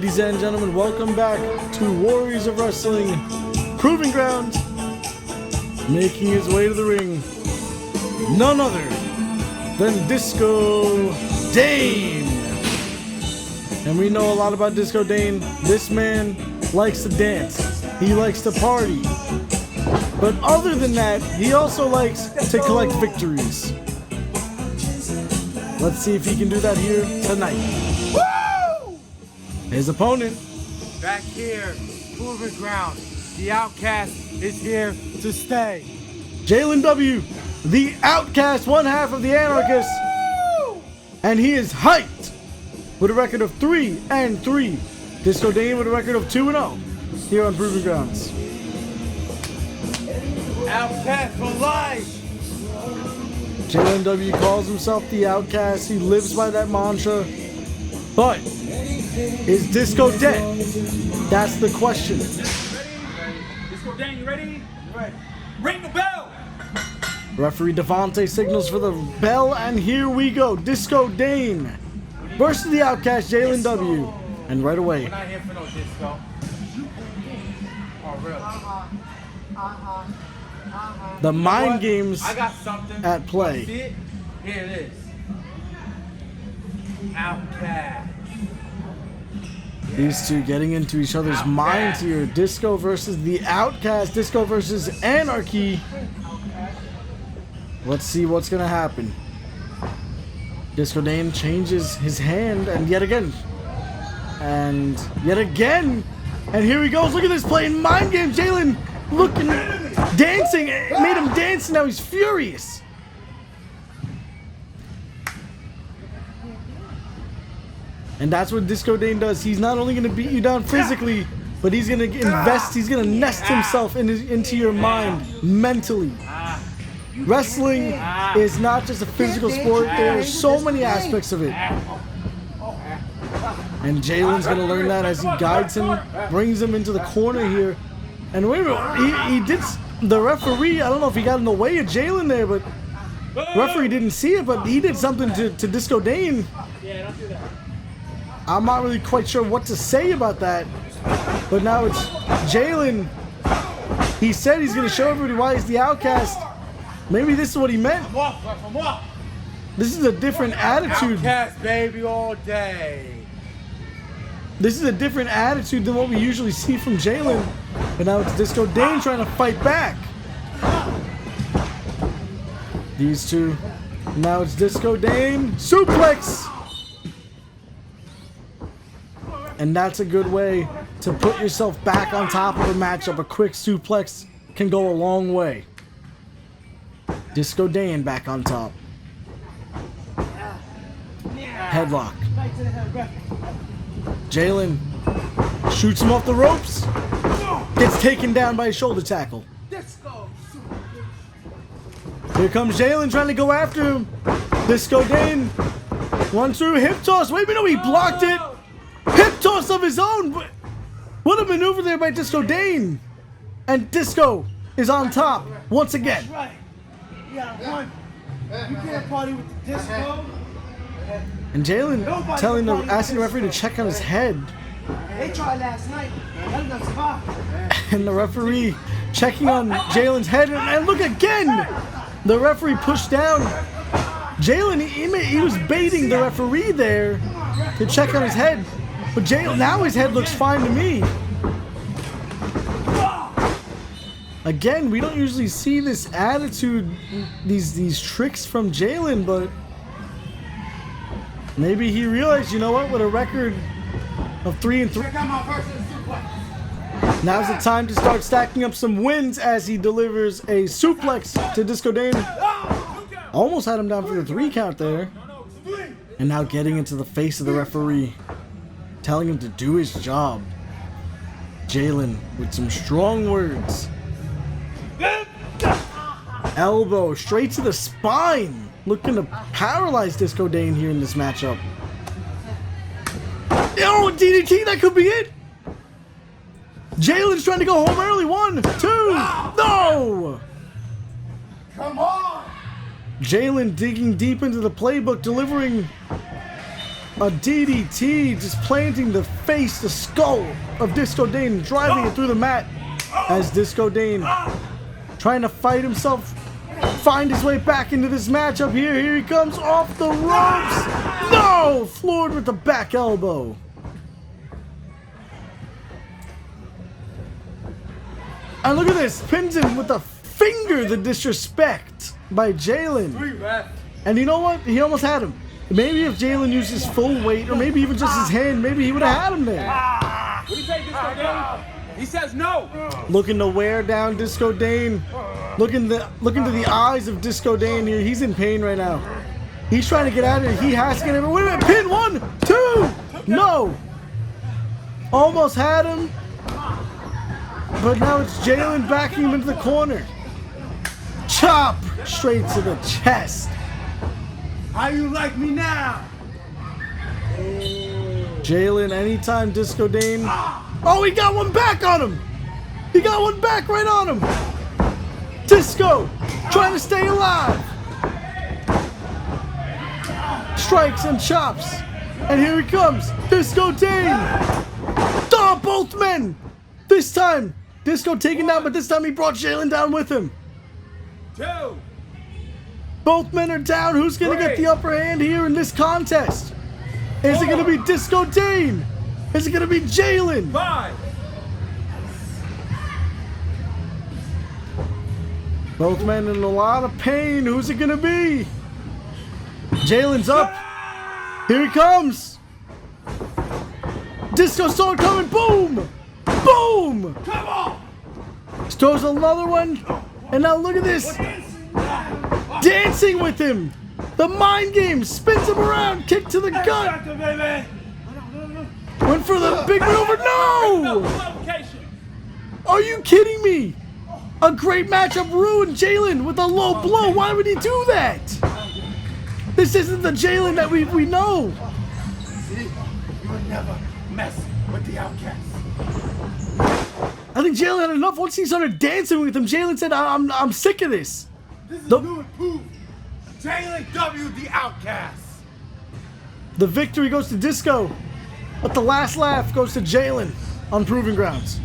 Ladies and gentlemen, welcome back to Warriors of Wrestling Proving Grounds. Making his way to the ring, none other than Disco Dane. And we know a lot about Disco Dane. This man likes to dance. He likes to party. But other than that, he also likes to collect victories. Let's see if he can do that here tonight. Woo! His opponent. Back here, Proving Ground. The Outcast is here to stay. Jalen W., the Outcast, one half of the Anarchists. Woo! And he is hyped with a record of 3-3. Disco Dane with a record of 2-0 here on Proving Grounds. Outcast for life. Jalen W. calls himself the Outcast. He lives by that mantra. But is Disco dead? That's the question. Disco Dane, you ready? Ready. Ring the bell. Referee Devontae signals for the bell, and here we go. Disco Dane versus the Outcast, Jalen W. And right away, We're not here for no disco. Oh, really? the mind games I got something at play. See it? Here it is. Outcast. These two getting into each other's minds here. Disco versus the Outcast. Disco versus Anarchy. Let's see what's going to happen. Disco Dane changes his hand, and yet again. And yet again. And here he goes. Look at this, playing mind games. Jalen looking, dancing. It made him dance, and now he's furious. And that's what Disco Dane does. He's not only going to beat you down physically, but he's going to invest, he's going to nest himself into your mind mentally. Wrestling is not just a physical sport. There are so many aspects of it. And Jalen's going to learn that as he guides him, brings him into the corner here. And wait a minute, he did, the referee, I don't know if he got in the way of Jalen there, but referee didn't see it, but he did something to Disco Dane. Yeah, don't do that. I'm not really quite sure what to say about that, but now it's Jalen. He said he's going to show everybody why he's the Outcast. Maybe this is what he meant. This is a different attitude. Outcast, baby, all day. This is a different attitude than what we usually see from Jalen. But now it's Disco Dane trying to fight back. These two. Now it's Disco Dane. Suplex! And that's a good way to put yourself back on top of a matchup. A quick suplex can go a long way. Disco Dane back on top. Headlock. Jalen shoots him off the ropes. Gets taken down by a shoulder tackle. Here comes Jalen trying to go after him. Disco Dane. 1-2 hip toss. Wait a minute, he blocked it. Hip toss of his own. What a maneuver there by Disco Dane. And Disco is on top once again. Right. Yeah, one. You can't party with the disco. And Jalen asking the referee to check on his head. They tried last night. And the referee checking on Jalen's head. And look again. The referee pushed down. Jalen, he was baiting the referee there to check on his head. But Jalen, now his head looks fine to me. Again, we don't usually see this attitude, these tricks from Jalen, but maybe he realized, you know what, with a record of 3-3, now's the time to start stacking up some wins as he delivers a suplex to Disco Dane. Almost had him down for the 3 count there. And now getting into the face of the referee, telling him to do his job. Jalen with some strong words. Elbow straight to the spine. Looking to paralyze Disco Dane here in this matchup. Oh, DDT, that could be it. Jalen's trying to go home early. 1, 2, no! Come on! Jalen digging deep into the playbook, delivering A DDT just planting the skull of Disco Dane, driving it through the mat as Disco Dane trying to fight himself, find his way back into this matchup here. Here he comes off the ropes. No! Floored with the back elbow. And look at this, pins him with a finger, the disrespect by Jalen. And you know what? He almost had him. Maybe if Jalen used his full weight, or maybe even just his hand, maybe he would have had him there. What do you say, Disco Dane? He says no. Looking to wear down Disco Dane. Look into the eyes of Disco Dane here. He's in pain right now. He's trying to get out of it. He has to get out of it. Wait a minute. Pin 1, 2. No. Almost had him. But now it's Jalen backing him into the corner. Chop straight to the chest. How you like me now? Jalen, anytime Disco Dane. Oh, he got one back on him. He got one back right on him. Disco trying to stay alive. Strikes and chops. And here he comes. Disco Dane. Oh, both men. This time, Disco taken down, but this time he brought Jalen down with him. 2. Both men are down. Who's going to get the upper hand here in this contest? Is it going to be Disco Dane? Is it going to be Jalen? 5. Both men in a lot of pain. Who's it going to be? Jalen's up. Here he comes. Disco saw it coming. Boom. Boom. Come on. Throws another one. And now look at this. Dancing with him. The mind game. Spins him around. Kick to the gut. Went for the big maneuver. No. Are you kidding me? A great matchup ruined Jalen with a low blow. Why would he do that? This isn't the Jalen that we know. See, you would never mess with the outcast. I think Jalen had enough. Once he started dancing with him, Jalen said, I'm sick of this. This is new and proved. Jalen W. the outcast. The victory goes to Disco, but the last laugh goes to Jalen on Proving Grounds.